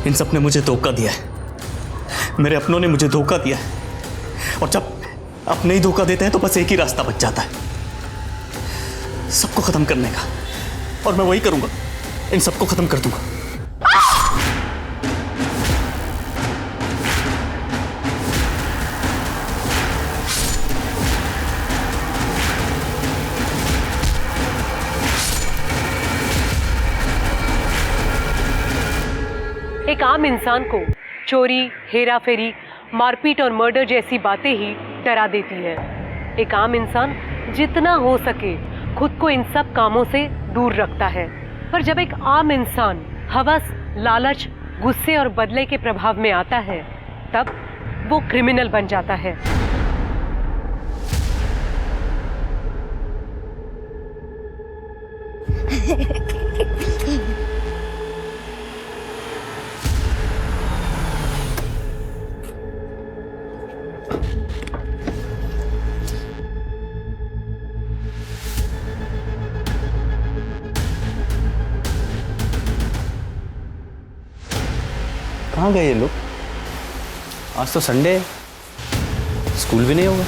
इन सब ने मुझे धोखा दिया है, मेरे अपनों ने मुझे धोखा दिया है। और जब अपने ही धोखा देते हैं तो बस एक ही रास्ता बच जाता है, सबको खत्म करने का। और मैं वही करूंगा, इन सबको खत्म कर दूंगा। एक आम इंसान को चोरी, हेरा फेरी, मारपीट और मर्डर जैसी बातें ही डरा देती है। एक आम इंसान जितना हो सके खुद को इन सब कामों से दूर रखता है, पर जब एक आम इंसान हवस, लालच, गुस्से और बदले के प्रभाव में आता है तब वो क्रिमिनल बन जाता है। कहाँ गए ये लोग? आज तो संडे है, स्कूल भी नहीं होगा।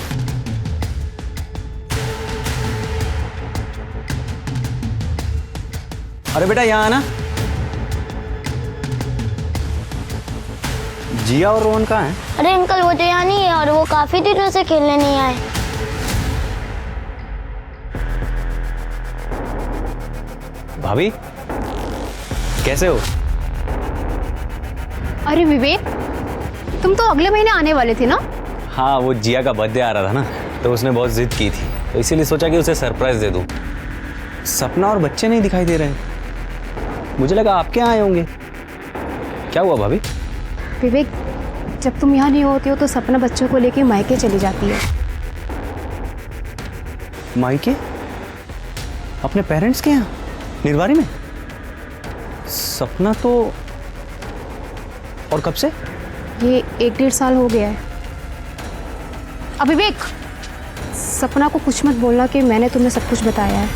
अरे बेटा यहाँ आना। जिया और रोहन कहाँ हैं? अरे अंकल वो तो यहाँ नहीं है और वो काफी दिनों से खेलने नहीं आए। भाभी कैसे हो? अरे विवेक, तुम तो अगले महीने आने वाले थे ना? हाँ, वो जिया का बर्थडे आ रहा था ना, तो उसने बहुत जिद की थी, तो इसीलिए सोचा कि उसे सरप्राइज दे दूं। सपना और बच्चे नहीं दिखाई दे रहे, मुझे लगा आपके यहाँ आए होंगे। क्या हुआ भाभी? विवेक, जब तुम यहाँ नहीं होते हो तो सपना बच्चों को लेके मायके चली जाती है। मायके? अपने पेरेंट्स के यहाँ निर्वारी में? सपना तो, और कब से? ये 1-1.5 साल हो गया है। अब विवेक, सपना को कुछ मत बोलना कि मैंने तुम्हें सब कुछ बताया है।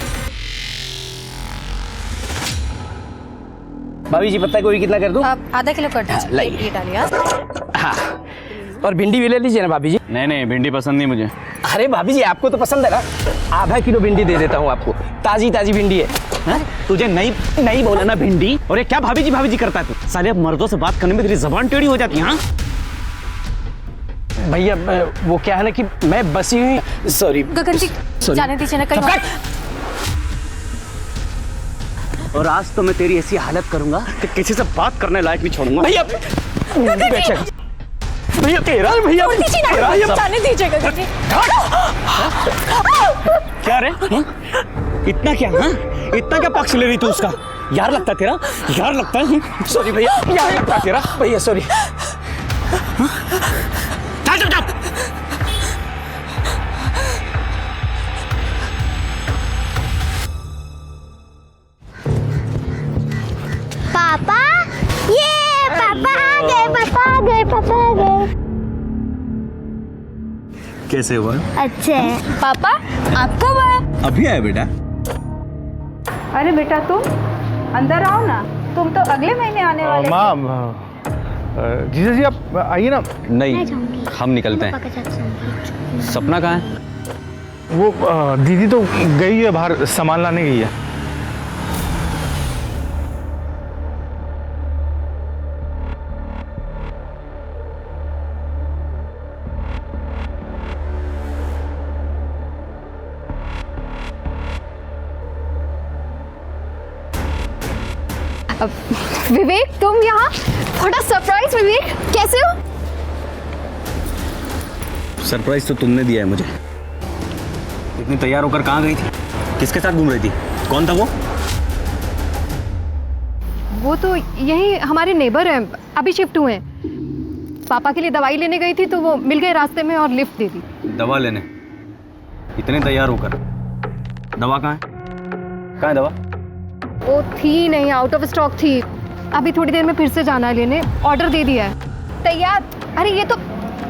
भाभी जी पत्ता गोभी कितना कर दूं? आप आधा किलो कर दीजिए। लाइए। ये डालिए। हाँ, और भिंडी भी ले लीजिए ना भाभी जी। नहीं, भिंडी पसंद नहीं मुझे। अरे भाभी जी आपको तो पसंद है ना, आधा किलो भिंडी दे देता हूँ आपको, ताजी ताजी भिंडी है। हाँ? तुझे नहीं बोला ना भिंडी। और ये क्या भाभी जी करता है तू? साले अब मर्दों से बात करने में तेरी जबान टेढ़ी हो जाती है। हाँ भैया, वो क्या है ना कि मैं बसी हुई, सॉरी गगन जी जाने दीजिए ना कहीं। और आज तो मैं तेरी ऐसी हालत करूंगा कि किसी से बात करने लायक नहीं छोड़ूंगा। भैया भैया तेरा भैया जाने दीजिए गगन जी। क्या रे? इतना क्या? हाँ, इतना क्या पक्ष ले रही तू उसका? यार लगता है तेरा, यार लगता है। सॉरी भैया, यार लगता है तेरा भैया, सॉरी। चुप पापा, ये पापा आ गए, पापा आ गए, पापा आ गए। कैसे हुआ? अच्छे हैं। पापा आप कब आए? अभी आया बेटा। अरे बेटा तुम अंदर आओ ना, तुम तो अगले महीने आने वाले। माँ, जीजा जी आप आइए ना। नहीं, हम निकलते हैं। सपना कहाँ है? वो दीदी तो गई है बाहर, सामान लाने गई है। विवेक तुम यहाँ? थोड़ा सरप्राइज। विवेक कैसे हो? सरप्राइज तो तुमने दिया है मुझे। इतनी तैयार होकर कहाँ गई थी? किसके साथ घूम रही थी? कौन था वो? वो तो यही हमारे नेबर हैं, अभी शिफ्ट हुए हैं। पापा के लिए दवाई लेने गई थी तो वो मिल गए रास्ते में और लिफ्ट दे दी। दवा लेने? इतने तैयार होकर? दवा कहाँ है? कहाँ है दवा? वो थी नहीं, आउट ऑफ स्टॉक थी। अभी थोड़ी देर में फिर से जाना है लेने, ऑर्डर दे दिया है। तैयार? अरे ये तो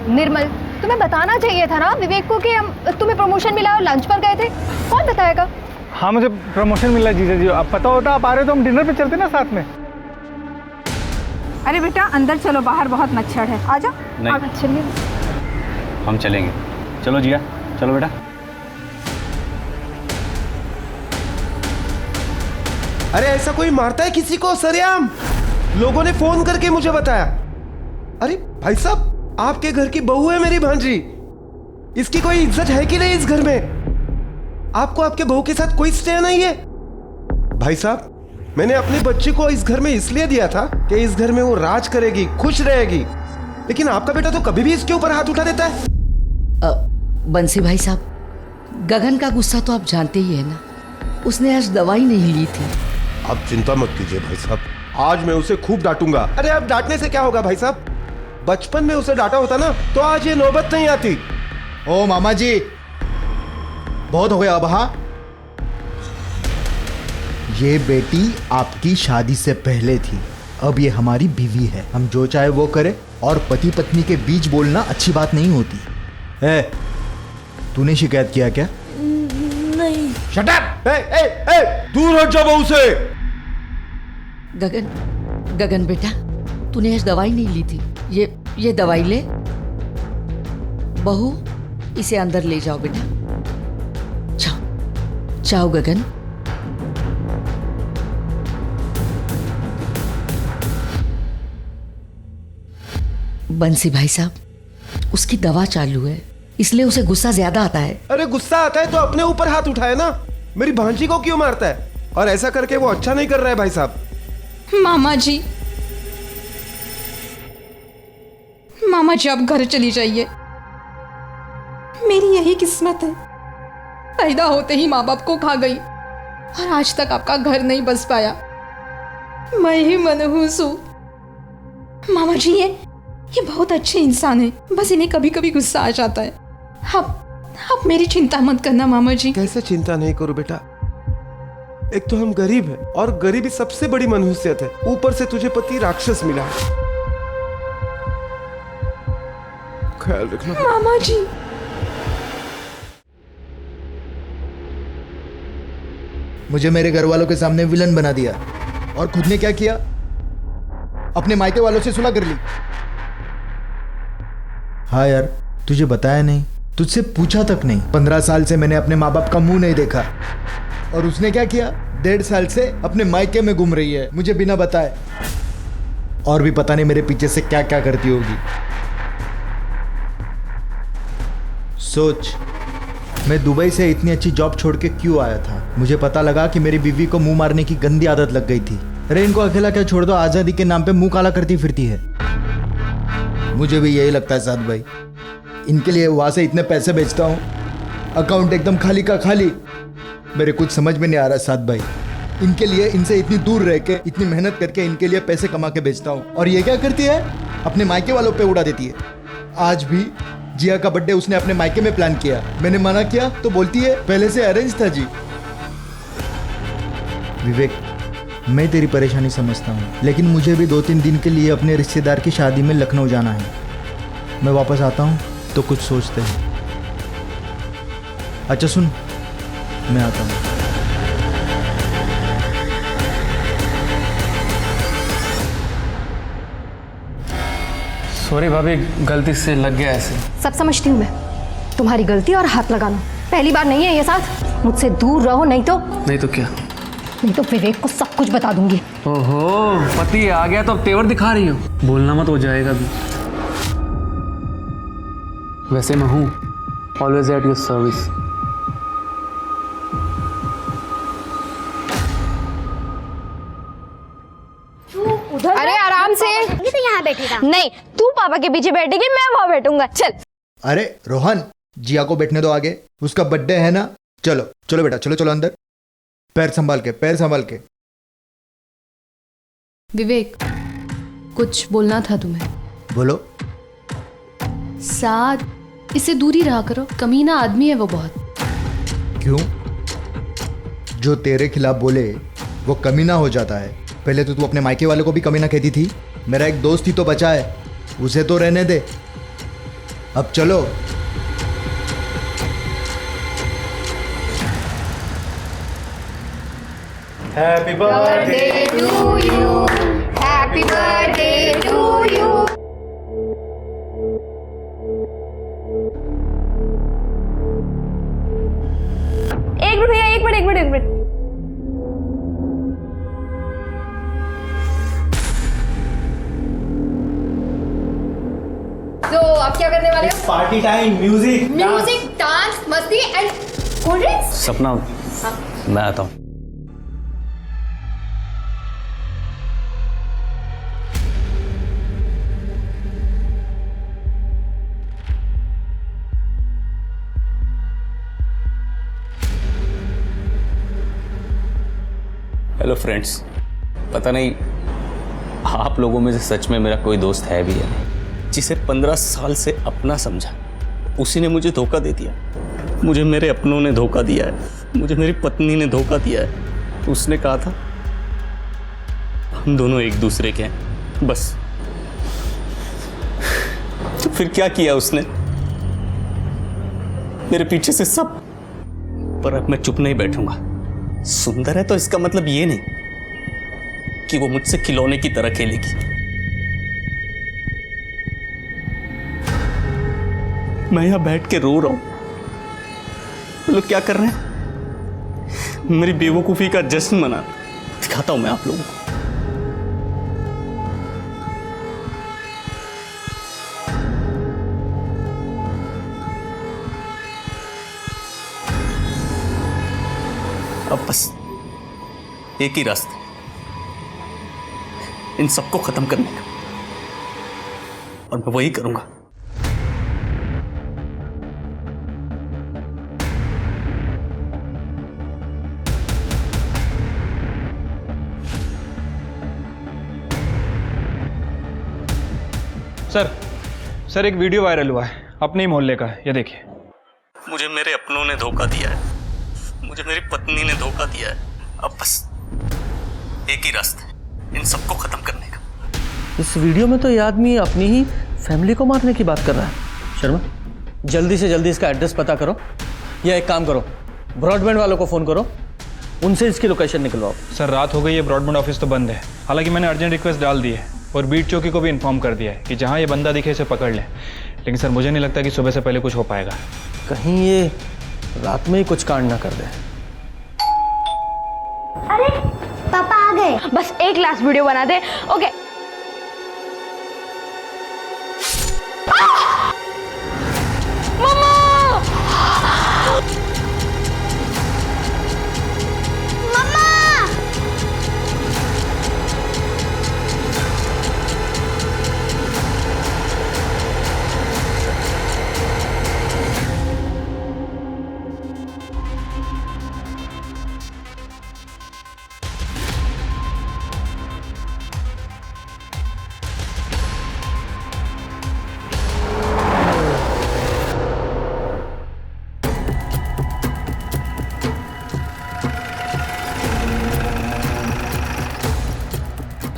निर्मल, तुम्हें बताना चाहिए था ना विवेक को कि हम तुम्हें प्रमोशन मिला और लंच पर गए थे। कौन बताएगा? हाँ मुझे प्रमोशन मिला जीजा जी। अब पता होता आप आ रहे तो हम डिनर पे चलते ना साथ में। अरे बेटा अंदर चलो, बाहर बहुत मच्छर है, आ जाओ। नहीं, चलिए। हम चलेंगे। चलो जिया, चलो बेटा। अरे ऐसा कोई मारता है किसी को सरेआम? लोगों ने फोन करके मुझे बताया। अरे भाई साहब, आपके घर की बहू है मेरी भांजी, इसकी कोई इज्जत है कि नहीं इस घर में? आपको आपके बहू के साथ कोई स्टे नहीं है? भाई साहब, मैंने अपने बच्चे को इस घर में इसलिए दिया था कि इस घर में वो राज करेगी, खुश रहेगी, लेकिन आपका बेटा तो कभी भी इसके ऊपर हाथ उठा देता है। बंसी भाई साहब, गगन का गुस्सा तो आप जानते ही है ना, उसने आज दवाई नहीं ली थी। आप चिंता मत कीजिए भाई साहब, आज मैं उसे खूब डांटूंगा। अरे अब डांटने से क्या होगा भाई साहब, बचपन में उसे डांटा होता ना तो आज ये नौबत नहीं आती। ओ मामा जी, बहुत हो गया अब। हाँ, ये बेटी आपकी शादी से पहले थी, अब ये हमारी बीवी है। हम जो चाहे वो करें, और पति पत्नी के बीच बोलना अच्छी बात नहीं होती है। तूने शिकायत किया क्या? नहीं। Shut up! दूर हट जा बहू से। गगन बेटा, तूने आज दवाई नहीं ली थी, ये दवाई ले। बहू, इसे अंदर ले जाओ बेटा। जाओ जाओ गगन। बंसी भाई साहब, उसकी दवा चालू है, इसलिए उसे गुस्सा ज्यादा आता है। अरे गुस्सा आता है तो अपने ऊपर हाथ उठाए ना, मेरी भांजी को क्यों मारता है? और ऐसा करके वो अच्छा नहीं कर रहा है भाई साहब। मामा जी, मामा जी आप घर चली जाइए, मेरी यही किस्मत है, पैदा होते ही माँ बाप को खा गई और आज तक आपका घर नहीं बस पाया। मैं ही मनहूस हूँ। मामा जी ये बहुत अच्छे इंसान है, बस इन्हें कभी कभी गुस्सा आ जाता है। आप मेरी चिंता मत करना मामा जी। कैसे चिंता नहीं करूं बेटा, एक तो हम गरीब हैं और गरीबी सबसे बड़ी मनहूसियत है, ऊपर से तुझे पति राक्षस मिला है। ख्याल रखना मामा जी। मुझे मेरे घर वालों के सामने विलन बना दिया, और खुद ने क्या किया? अपने मायके वालों से सुलह कर ली। हाँ यार, तुझे बताया नहीं, तुझसे पूछा तक नहीं। 15 साल से मैंने अपने माँ बाप का मुंह नहीं देखा, और उसने क्या किया? 1.5 साल से अपने मायके में घूम रही है मुझे बिना बताए, और भी पता नहीं मेरे पीछे से क्या क्या करती होगी। सोच, मैं दुबई से इतनी अच्छी जॉब छोड़ के क्यों आया था? मुझे पता लगा कि मेरी बीवी को मुंह मारने की गंदी आदत लग गई थी। अरे इनको अकेला क्या छोड़ दो, आजादी के नाम पे मुंह काला करती फिरती है। मुझे भी यही लगता है साथ भाई, इनके लिए वहां से इतने पैसे भेजता हूँ, अकाउंट एकदम खाली का खाली। मेरे कुछ समझ में नहीं आ रहा साथ भाई, इनके लिए इनसे इतनी दूर रह के, इतनी मेहनत करके इनके लिए पैसे कमा के भेजता हूँ, और ये क्या करती है? अपने मायके वालों पे उड़ा देती है। आज भी जिया का बर्थडे उसने अपने मायके में प्लान किया, मैंने मना किया तो बोलती है पहले से अरेंज था जी। विवेक, मैं तेरी परेशानी समझता हूँ, लेकिन मुझे भी 2-3 दिन के लिए अपने रिश्तेदार की शादी में लखनऊ जाना है। मैं वापस आता हूँ तो कुछ सोचते हैं। अच्छा सुन, मैं आता हूँ। सॉरी भाभी, गलती से लग गया ऐसे। सब समझती हूँ मैं, तुम्हारी गलती और हाथ लगाना पहली बार नहीं है ये साथ। मुझसे दूर रहो, नहीं तो क्या? नहीं तो विवेक को सब कुछ बता दूंगी। ओहो, पति आ गया तो अब तेवर दिखा रही हो। बोलना मत, हो जाएगा भी। वैसे मैं हूँ ऑलवेज एट योर सर्विस। अरे आराम से। ये तो यहाँ बैठेगा। नहीं, तू पापा के पीछे बैठेगी, मैं वहां बैठूंगा। चल। अरे रोहन, जिया को बैठने दो आगे, उसका बर्थडे है ना। चलो चलो बेटा, चलो चलो अंदर। पैर संभाल के, पैर संभाल के। विवेक, कुछ बोलना था तुम्हें। बोलो। साथ इससे दूरी रहा करो, कमीना आदमी है वो बहुत। क्यों? जो तेरे खिलाफ बोले वो कमीना हो जाता है। पहले तो तू अपने मायके वाले को भी कमीना कहती थी। मेरा एक दोस्त ही तो बचा है, उसे तो रहने दे। अब चलो। Happy birthday to you, happy birthday to you. एक मिनट भैया, एक मिनट। तो आप क्या करने वाले हो? पार्टी टाइम, म्यूजिक डांस, मस्ती एंड कोल्ड ड्रिंक्स। सपना, मैं आता हूँ। हेलो फ्रेंड्स, पता नहीं आप लोगों में से सच में मेरा कोई दोस्त है भी या नहीं, जिसे 15 साल से अपना समझा उसी ने मुझे धोखा दे दिया। मुझे मेरे अपनों ने धोखा दिया है, मुझे मेरी पत्नी ने धोखा दिया है। उसने कहा था हम दोनों एक दूसरे के हैं, बस। तो फिर क्या किया उसने? मेरे पीछे से सब। पर अब मैं चुप नहीं बैठूंगा। सुंदर है तो इसका मतलब ये नहीं कि वो मुझसे खिलौने की तरह खेलेगी। मैं यहां बैठ के रो रहा हूं, लोग क्या कर रहे हैं? मेरी बेवकूफी का जश्न मना। दिखाता हूं मैं आप लोगों को। अब बस एक ही रास्ता, इन सबको खत्म करने का, और मैं वही करूंगा। सर एक वीडियो वायरल हुआ है अपने ही मोहल्ले का, ये देखिए। मुझे मेरे अपनों ने धोखा दिया है, मुझे मेरी पत्नी ने धोखा दिया है। अब बस एक ही रास्ता है, इन सबको खत्म करने का। इस वीडियो में तो ये आदमी अपनी ही फैमिली को मारने की बात कर रहा है। शर्मा, जल्दी से जल्दी इसका एड्रेस पता करो, या एक काम करो, ब्रॉडबैंड वालों को फ़ोन करो, उनसे इसकी लोकेशन निकलवाओ। सर रात हो गई है, ब्रॉडबैंड ऑफिस तो बंद है। हालांकि मैंने अर्जेंट रिक्वेस्ट डाल दी है और बीट चौकी को भी इन्फॉर्म कर दिया है कि जहाँ ये बंदा दिखे इसे पकड़ लें। लेकिन सर मुझे नहीं लगता कि सुबह से पहले कुछ हो पाएगा। कहीं ये रात में ही कुछ कांड ना कर दे। अरे पापा आ गए। बस एक लास्ट वीडियो बना दे। ओके।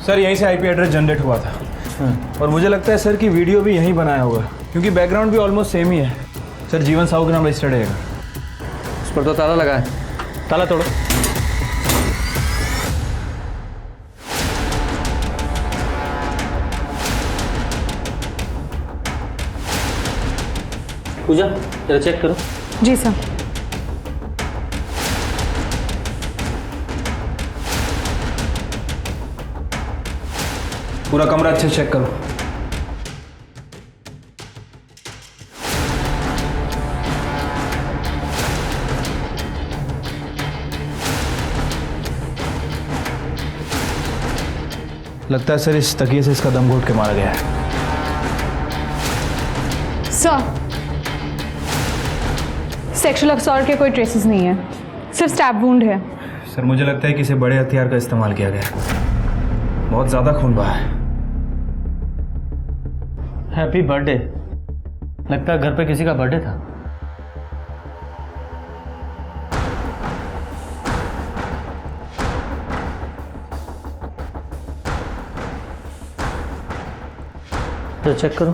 सर यहीं से आईपी एड्रेस जनरेट हुआ था, और मुझे लगता है सर कि वीडियो भी यहीं बनाया होगा, क्योंकि बैकग्राउंड भी ऑलमोस्ट सेम ही है। सर जीवन साहू के नाम रजिस्टर्ड है। उस पर तो ताला लगा है, ताला तोड़ो। पूजा जरा चेक करो। जी सर। पूरा कमरा अच्छे से चेक करो। लगता है सर इस तकिए से इसका दम घोट के मारा गया है। सर सेक्सुअल असॉल्ट के कोई ट्रेसेस नहीं है, सिर्फ स्टैब वुंड है। सर मुझे लगता है कि इसे बड़े हथियार का इस्तेमाल किया गया है, बहुत ज़्यादा खून बहा है। Happy birthday. लगता है घर पे किसी का बर्थडे था। तो चेक करो।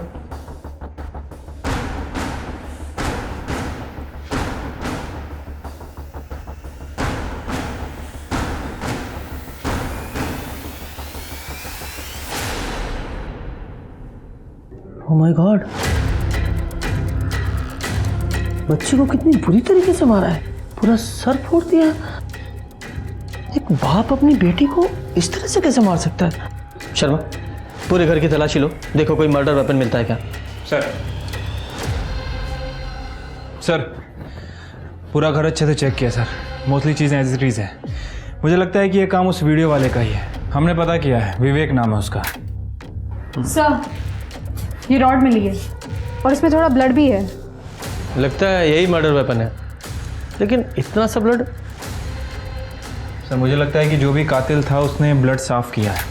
ओह माय गॉड, बच्ची को कितनी बुरी तरीके से मारा है, पूरा सर फोड़ दिया। एक बाप अपनी बेटी को इस तरह से कैसे मार सकता है? शर्मा, पूरे घर की तलाशी लो, देखो कोई मर्डर वेपन मिलता है क्या। सर पूरा घर अच्छे से चेक किया सर, मोस्टली चीज़ें एज इट इज़ है। मुझे लगता है कि ये काम उस वीडियो वाले का ही है। हमने पता किया है, विवेक नाम है उसका। सर, ये रॉड मिली है और इसमें थोड़ा ब्लड भी है। लगता है यही मर्डर वेपन है, लेकिन इतना सा ब्लड। सर मुझे लगता है कि जो भी कातिल था उसने ब्लड साफ किया है।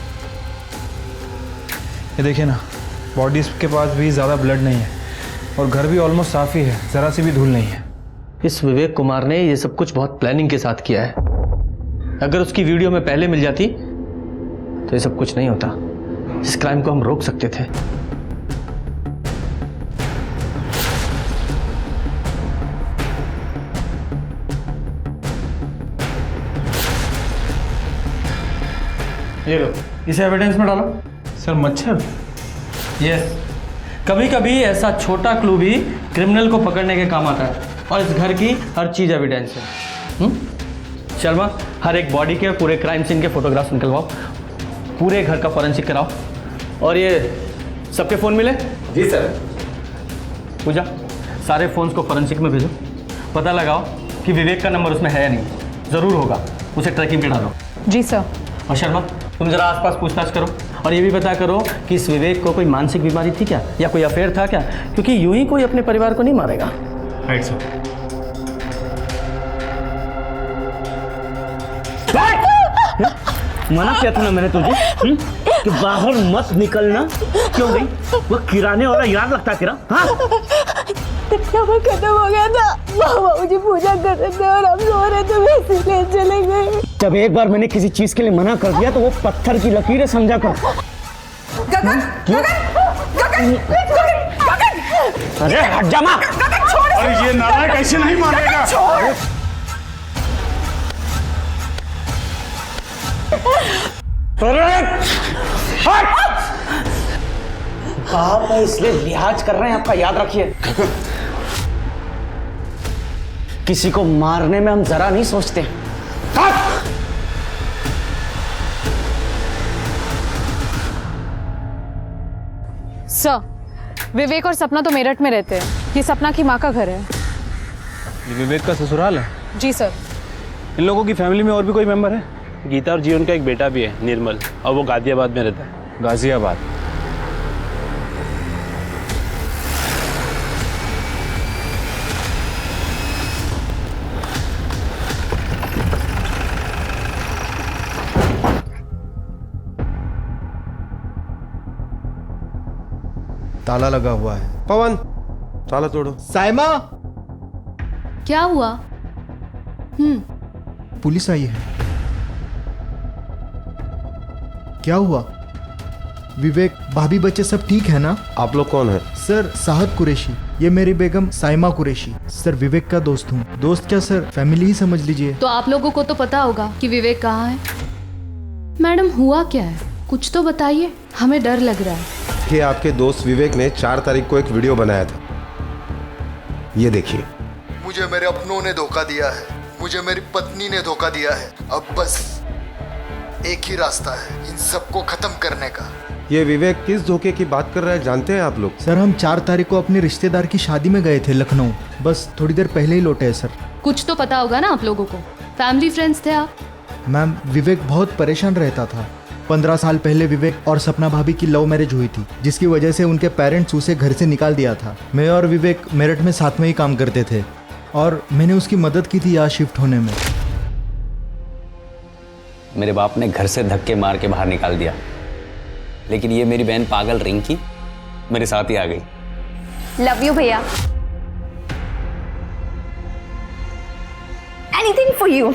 ये देखिए ना, बॉडी के पास भी ज़्यादा ब्लड नहीं है और घर भी ऑलमोस्ट साफ ही है, ज़रा सी भी धूल नहीं है। इस विवेक कुमार ने ये सब कुछ बहुत प्लानिंग के साथ किया है। अगर उसकी वीडियो में पहले मिल जाती तो ये सब कुछ नहीं होता। इस क्राइम को हम रोक सकते थे। ये लो, इसे एविडेंस में डालो। सर मच्छर? यस, कभी कभी ऐसा छोटा क्लू भी क्रिमिनल को पकड़ने के काम आता है और इस घर की हर चीज एविडेंस है। शर्मा, हर एक बॉडी के पूरे क्राइम सीन के फोटोग्राफ्स निकलवाओ, पूरे घर का फॉरेंसिक कराओ। और ये सबके फ़ोन मिले? जी सर। पूजा, सारे फ़ोन्स को फॉरेंसिक में भेजो, पता लगाओ कि विवेक का नंबर उसमें है या नहीं। ज़रूर होगा, उसे ट्रैकिंग पे डालो। जी सर। और शर्मा, तुम जरा आसपास पूछताछ करो और ये भी पता करो कि इस विवेक को कोई मानसिक बीमारी थी क्या, या कोई अफेयर था क्या, क्योंकि यूं ही कोई अपने परिवार को नहीं मारेगा। Right sir. मना किया था ना मैंने तुझे कि बाहर मत निकलना। क्यों गई? वो किराने वाला याद लगता तेरा? हाँ? खत्म हो गया था, मामा मुझे पूजा कर रहे थे और हम सो रहे थे, वैसे ले चले गए। जब एक बार मैंने किसी चीज के लिए मना कर दिया तो वो पत्थर की लकीरें समझा कर। गगन, गगन, गगन, अरे हट जा माँ। अरे ये नालायक कैसे नहीं मारेगा? बाप है इसलिए लिहाज कर रहे हैं आपका, याद रखिए। किसी को मारने में हम जरा नहीं सोचते। सर, विवेक और सपना तो मेरठ में रहते हैं। ये सपना की माँ का घर है। ये विवेक का ससुराल है? जी सर। इन लोगों की फैमिली में और भी कोई मेंबर है? गीता और जीवन का एक बेटा भी है, निर्मल, और वो गाजियाबाद में रहता है। गाजियाबाद? ताला लगा हुआ है। पवन, ताला तोड़ो। साइमा, क्या हुआ? पुलिस आई है। क्या हुआ? विवेक, भाभी, बच्चे सब ठीक है ना? आप लोग कौन है? सर, साहद कुरैशी, ये मेरी बेगम साइमा कुरैशी। सर, विवेक का दोस्त हूँ। दोस्त क्या सर, फैमिली ही समझ लीजिए। तो आप लोगों को तो पता होगा कि विवेक कहाँ है। मैडम, हुआ क्या है? कुछ तो बताइए, हमें डर लग रहा है। ये आपके दोस्त विवेक ने 4 तारीख को एक वीडियो बनाया था, ये देखिए। मुझे मेरे अपनों ने धोखा दिया है, मुझे मेरी पत्नी ने धोखा दिया है। अब बस एक ही रास्ता है इन सबको खत्म करने का। ये विवेक किस धोखे की बात कर रहा है जानते हैं आप लोग? सर, हम 4 तारीख को अपने रिश्तेदार की शादी में गए थे लखनऊ, बस थोड़ी देर पहले ही लौटे हैं सर। कुछ तो पता होगा ना आप लोगों को, फैमिली फ्रेंड्स थे आप। मैम, विवेक बहुत परेशान रहता था। 15 साल पहले विवेक और सपना भाभी की लव मैरिज हुई थी, जिसकी वजह से उनके पेरेंट्स उसे घर से निकाल दिया था। मैं और विवेक मेरठ में साथ में ही काम करते थे और मैंने उसकी मदद की थी यहाँ शिफ्ट होने में। मेरे बाप ने घर से धक्के मार के बाहर निकाल दिया, लेकिन ये मेरी बहन पागल रिंकी मेरे साथ ही आ गई। लव यू भैया। Anything for you.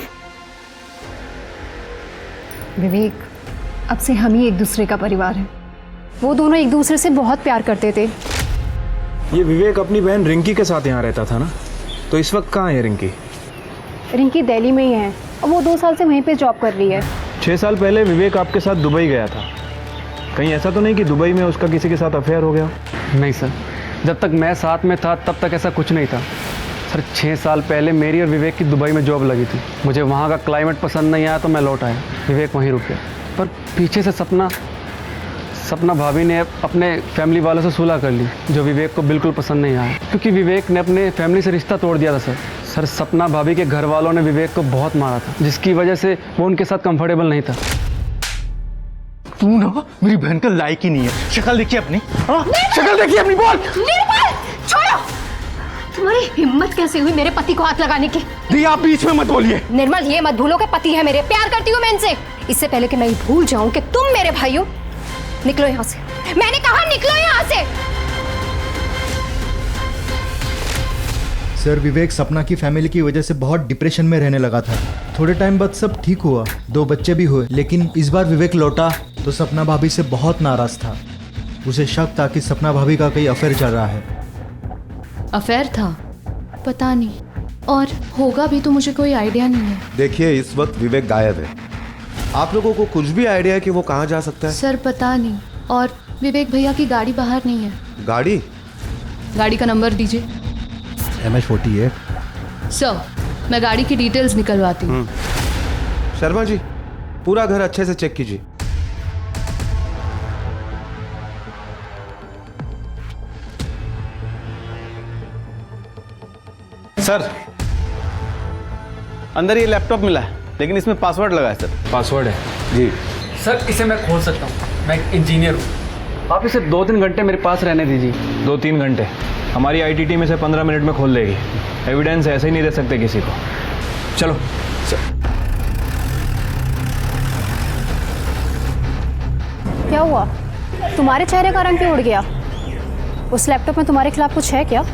विवेक, अब से हम ही एक दूसरे का परिवार है। वो दोनों एक दूसरे से बहुत प्यार करते थे। ये विवेक अपनी बहन रिंकी के साथ यहाँ रहता था ना, तो इस वक्त कहाँ है रिंकी? रिंकी दिल्ली में ही है और वो 2 साल से वहीं पे जॉब कर रही है। 6 साल पहले विवेक आपके साथ दुबई गया था, कहीं ऐसा तो नहीं कि दुबई में उसका किसी के साथ अफेयर हो गया? नहीं सर, जब तक मैं साथ में था तब तक ऐसा कुछ नहीं था सर। 6 साल पहले मेरी और विवेक की दुबई में जॉब लगी थी। मुझे वहाँ का क्लाइमेट पसंद नहीं आया तो मैं लौट आया, विवेक वहीं रुक गया। पर पीछे से सपना भाभी ने अपने फैमिली वालों से सुलह कर ली, जो विवेक को बिल्कुल पसंद नहीं आया, क्योंकि विवेक ने अपने फैमिली से रिश्ता तोड़ दिया था सर। सपना भाभी के घर वालों ने विवेक को बहुत मारा था, जिसकी वजह से वो उनके साथ कंफर्टेबल नहीं था। तू ना मेरी बहन का लायक ही नहीं है। शक्ल देखिए अपनी, शक्ल देखिए अपनी, बोल। निर्मल, छोड़ो। तुम्हारी हिम्मत कैसे हुई मेरे पति को हाथ लगाने की? दी, आप बीच में मत बोलिए। निर्मल, ये मत भूलो कि पति है मेरे, प्यार करती हूँ मैं इनसे। इससे पहले कि मैं ये भूल जाऊं कि तुम मेरे भाई हो, निकलो यहाँ से। मैंने कहा निकलो यहाँ से। सर, विवेक सपना की फैमिली की वजह से बहुत डिप्रेशन में रहने लगा था। थोड़े टाइम बाद सब ठीक हुआ, 2 बच्चे भी हुए, लेकिन इस बार विवेक लौटा तो सपना भाभी से बहुत नाराज था। उसे शक था कि सपना भाभी का कोई अफेयर चल रहा है। अफेयर था? पता नहीं, और होगा भी तो मुझे कोई आइडिया नहीं है। देखिए, इस वक्त विवेक गायब है। आप लोगों को कुछ भी आइडिया है कि वो कहाँ जा सकता है? सर पता नहीं, और विवेक भैया की गाड़ी बाहर नहीं है। गाड़ी का नंबर दीजिए। MH48। सर, मैं गाड़ी की डिटेल्स निकलवाती हूँ। शर्मा जी, पूरा घर अच्छे से चेक कीजिए। सर, अंदर ये लैपटॉप मिला है, लेकिन इसमें पासवर्ड लगा है सर। पासवर्ड है? जी सर, इसे मैं खोल सकता हूँ, मैं एक इंजीनियर हूँ। आप इसे 2-3 घंटे मेरे पास रहने दीजिए। 2-3 घंटे? हमारी IT टीम इसे 15 मिनट में खोल देगी। एविडेंस ऐसे ही नहीं दे सकते किसी को। चलो। क्या हुआ? तुम्हारे चेहरे का रंग क्यों उड़ गया? उस लैपटॉप में तुम्हारे खिलाफ कुछ है क्या?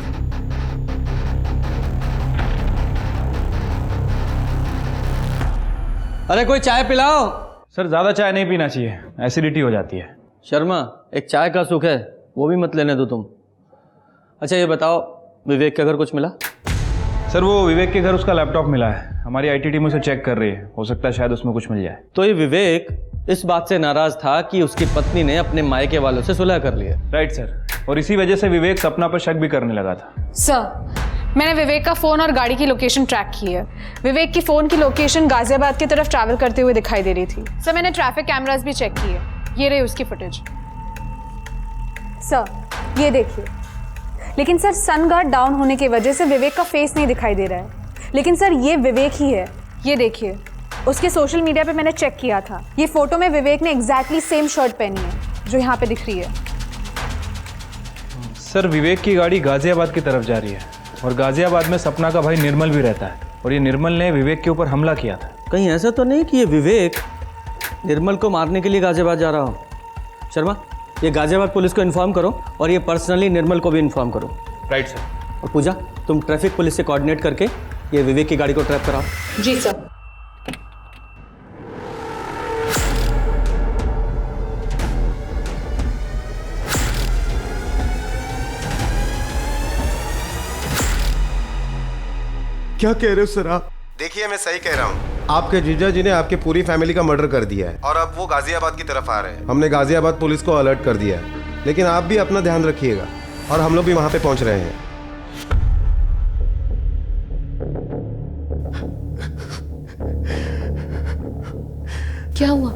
अरे कोई चाय पिलाओ। सर, ज़्यादा चाय नहीं पीना चाहिए, एसिडिटी हो जाती है। शर्मा, एक चाय का सुख है, वो भी मत लेने दो तुम। अच्छा ये बताओ, विवेक के घर कुछ मिला? सर, वो विवेक के घर उसका लैपटॉप मिला है। हमारी IT टीम उसे चेक कर रही है, हो सकता है शायद उसमें कुछ मिल जाए। तो ये विवेक इस बात से नाराज था कि उसकी पत्नी ने अपने मायके वालों से सुलह कर लिया। राइट सर, और इसी वजह से विवेक सपना पर शक भी करने लगा था। सर, मैंने विवेक का फ़ोन और गाड़ी की लोकेशन ट्रैक की है। विवेक की फ़ोन की लोकेशन गाजियाबाद की तरफ ट्रैवल करते हुए दिखाई दे रही थी। सर, मैंने ट्रैफिक कैमरास भी चेक किए, ये रही उसकी फुटेज। सर ये देखिए, लेकिन सर सन गार्ड डाउन होने की वजह से विवेक का फेस नहीं दिखाई दे रहा है। लेकिन सर ये विवेक ही है, ये देखिए, उसके सोशल मीडिया पे मैंने चेक किया था। ये फोटो में विवेक ने एग्जैक्टली सेम शर्ट पहनी है जो यहाँ पे दिख रही है। सर, विवेक की गाड़ी गाजियाबाद की तरफ जा रही है, और गाजियाबाद में सपना का भाई निर्मल भी रहता है, और ये निर्मल ने विवेक के ऊपर हमला किया था। कहीं ऐसा तो नहीं कि ये विवेक निर्मल को मारने के लिए गाजियाबाद जा रहा हो? शर्मा, ये गाजियाबाद पुलिस को इन्फॉर्म करो, और ये पर्सनली निर्मल को भी इन्फॉर्म करो। Right sir. और पूजा, तुम ट्रैफिक पुलिस से कोऑर्डिनेट करके ये विवेक की गाड़ी को ट्रैप कराओ। जी सर। क्या कह रहे हो सर आप? देखिए, मैं सही कह रहा हूँ। आपके जीजा जी ने आपके पूरी फैमिली का मर्डर कर दिया है, और अब वो गाजियाबाद की तरफ आ रहे हैं। हमने गाजियाबाद पुलिस को अलर्ट कर दिया है, लेकिन आप भी अपना ध्यान रखिएगा, और हम लोग भी वहां पे पहुंच रहे हैं। क्या हुआ?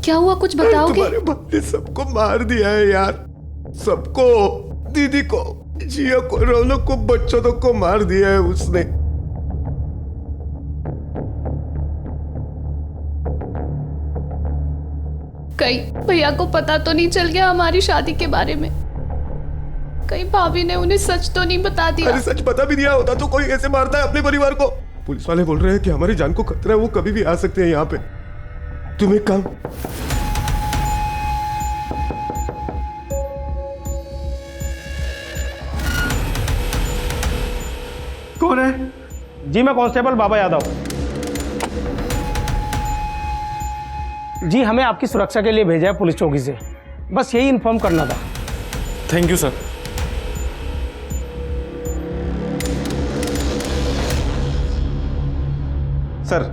क्या हुआ, कुछ बताओगे? तुम्हारे बाप ने सबको मार दिया है यार, सबको। दीदी को, जिया को, रौनक को, बच्चों तक को मार दिया है उसने। कहीं भैया को पता तो नहीं चल गया हमारी शादी के बारे में? कहीं भाभी ने उन्हें सच तो नहीं बता दिया? अरे सच बता भी दिया होता तो कोई ऐसे मारता है अपने परिवार को? पुलिस वाले बोल रहे हैं कि हमारी जान को खतरा है, वो कभी भी आ सकते हैं यहाँ पे। तुम एक काम, कौन है? जी मैं कांस्टेबल बाबा यादव। जी हमें आपकी सुरक्षा के लिए भेजा है पुलिस चौकी से, बस यही इन्फॉर्म करना था। Thank you sir. सर,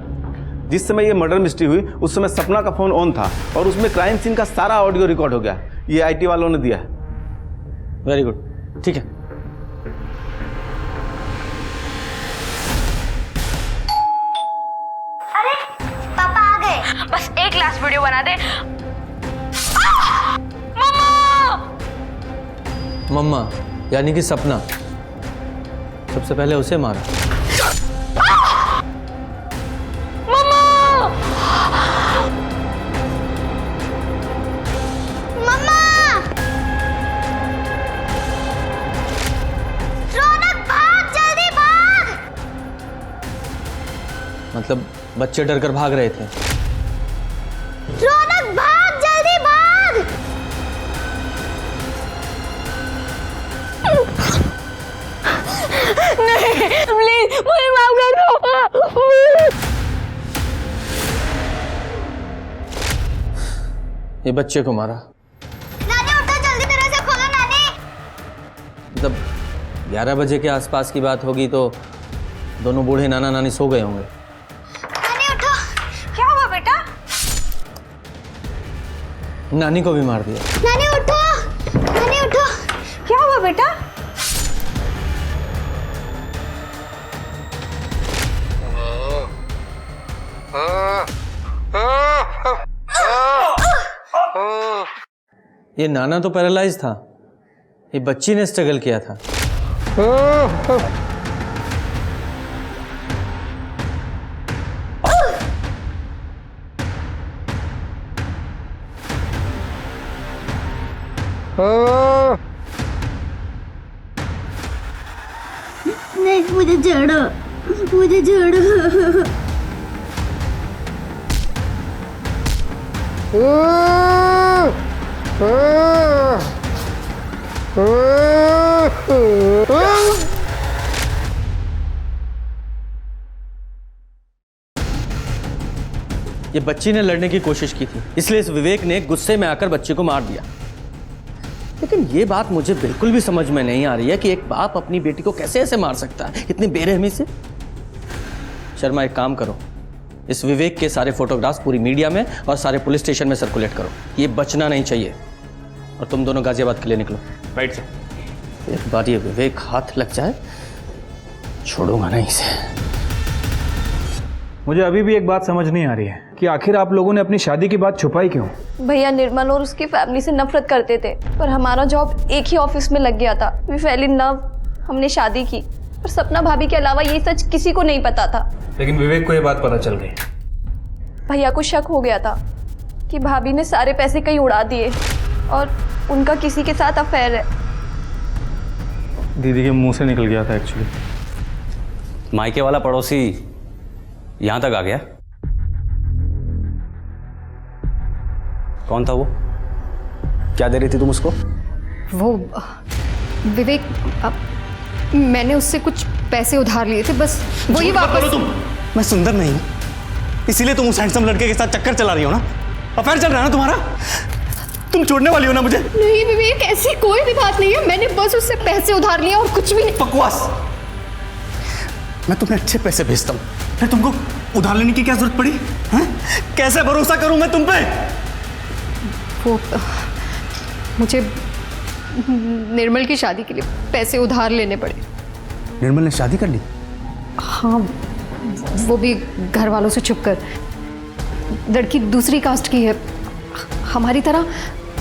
जिस समय ये मर्डर मिस्ट्री हुई उस समय सपना का फोन ऑन था, और उसमें क्राइम सीन का सारा ऑडियो रिकॉर्ड हो गया। ये IT वालों ने दिया है। वेरी गुड, ठीक है। अरे पापा आ गए। बस एक लास्ट वीडियो बना दे। मम्मा यानी कि सपना, सबसे पहले उसे मारा। मतलब बच्चे डर कर भाग रहे थे। रौनक भाग, जल्दी भाग। नहीं प्लीज मुझे माफ कर दो। ये बच्चे को मारा। नानी उठो, जल्दी दरवाजा खोलो नानी। मतलब 11 बजे के आसपास की बात होगी तो दोनों बूढ़े नाना नानी सो गए होंगे। नानी उठो। क्या हुआ बेटा? नानी को भी मार दिया। नानी उठो, नानी उठो। क्या हुआ बेटा? ये नाना तो पैरालाइज था, ये बच्ची ने स्ट्रगल किया था। नहीं मुझे छोड़ो, मुझे छोड़ो। ये बच्ची ने लड़ने की कोशिश की थी, इसलिए इस विवेक ने गुस्से में आकर बच्ची को मार दिया। लेकिन ये बात मुझे बिल्कुल भी समझ में नहीं आ रही है कि एक बाप अपनी बेटी को कैसे ऐसे मार सकता है, इतनी बेरहमी से। शर्मा एक काम करो, इस विवेक के सारे फोटोग्राफ्स पूरी मीडिया में और सारे पुलिस स्टेशन में सर्कुलेट करो। ये बचना नहीं चाहिए। और तुम दोनों गाजियाबाद के लिए निकलो। Right sir. एक बार ये विवेक हाथ लग जाए, छोड़ूंगा नहीं इसे। मुझे अभी भी एक बात समझ नहीं आ रही है कि आखिर आप लोगों ने अपनी शादी की बात छुपाई क्यों? भैया निर्मल और उसकी फैमिली से नफरत करते थे, पर हमारा जॉब एक ही ऑफिस में लग गया था। वी फेल इन लव, हमने शादी की। पर सपना भाभी के अलावा ये सच किसी को नहीं पता था। लेकिन विवेक को ये बात पता चल गई। भैया को शक हो गया था कि भाभी ने सारे पैसे कहीं उड़ा दिए और उनका किसी के साथ अफेयर है। दीदी के मुंह से निकल गया था एक्चुअली। मायके वाला पड़ोसी यहां तक आ गया। कौन था वो? क्या दे रही थी तुम उसको? वो विवेक, मैंने उससे कुछ पैसे उधार लिए थे, बस वही वापस। तुम, मैं सुंदर नहीं हूं, इसीलिए तुम उस हैंडसम लड़के के साथ चक्कर चला रही हो ना? अफेयर चल रहा है ना तुम्हारा? तुम छोड़ने वाली हो ना मुझे? नहीं विवेक, ऐसी कोई भी बात नहीं है। मैंने बस उससे पैसे उधार लिए और कुछ भी नहीं। बकवास। मैं तुम्हें अच्छे पैसे भेजता हूं, फिर तुमको उधार लेने की क्या जरूरत पड़ी? हैं? कैसे भरोसा करूं मैं तुम पे? वो मुझे निर्मल की शादी के लिए पैसे उधार लेने पड़े। निर्मल ने शादी कर ली? हाँ, वो भी घर वालों से छुप कर। लड़की दूसरी कास्ट की है, हमारी तरह